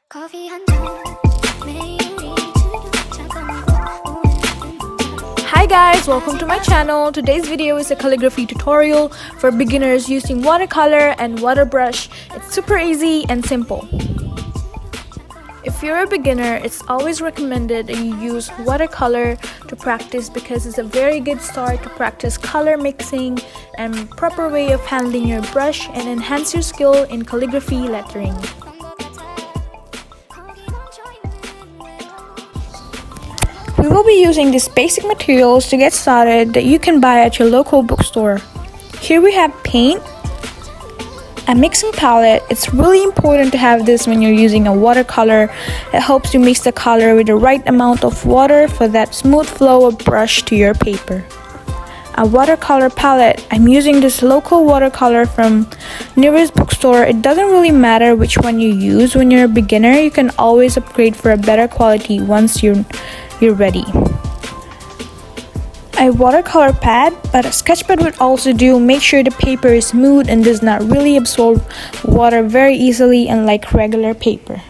Hi guys, welcome to my channel. Today's video is a calligraphy tutorial for beginners using watercolor and water brush. It's super easy and simple. If you're a beginner, it's always recommended that you use watercolor to practice because it's a very good start to practice color mixing and proper way of handling your brush and enhance your skill in calligraphy lettering. We will be using these basic materials to get started that you can buy at your local bookstore. Here we have paint, a mixing palette. It's really important to have this when you're using a watercolor. It helps you mix the color with the right amount of water for that smooth flow of brush to your paper. A watercolor palette. I'm using this local watercolor from nearest bookstore. It doesn't really matter which one you use when you're a beginner. You can always upgrade for a better quality once you're ready. A watercolor pad, but a sketch pad would also do. Make sure the paper is smooth and does not really absorb water very easily, unlike regular paper.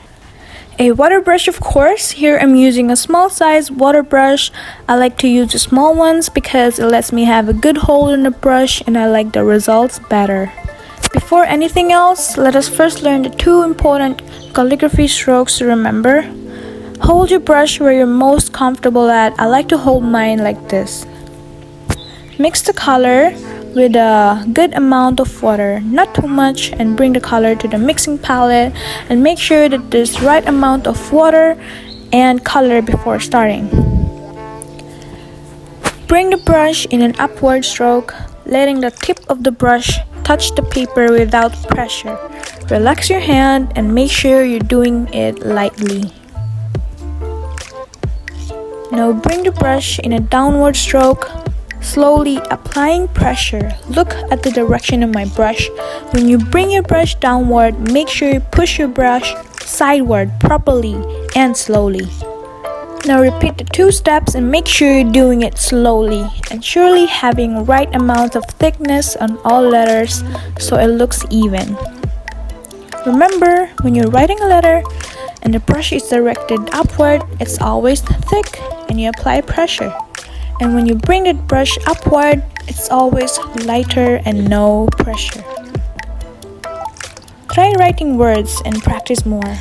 A water brush, of course. Here I'm using a small size water brush. I like to use the small ones because it lets me have a good hold on the brush and I like the results better. Before anything else, let us first learn the two important calligraphy strokes to remember. Hold your brush where you're most comfortable at. I like to hold mine like this. Mix the color with a good amount of water, not too much, and bring the color to the mixing palette and make sure that there's right amount of water and color before starting. Bring the brush in an upward stroke, letting the tip of the brush touch the paper without pressure. Relax your hand and make sure you're doing it lightly. Now bring the brush in a downward stroke, slowly applying pressure. Look at the direction of my brush. When you bring your brush downward, make sure you push your brush sideward properly and slowly. Now repeat the two steps and make sure you're doing it slowly and surely having right amount of thickness on all letters so it looks even. Remember, when you're writing a letter and the brush is directed upward, it's always thick and you apply pressure. And when you bring the brush upward, it's always lighter and no pressure. Try writing words and practice more.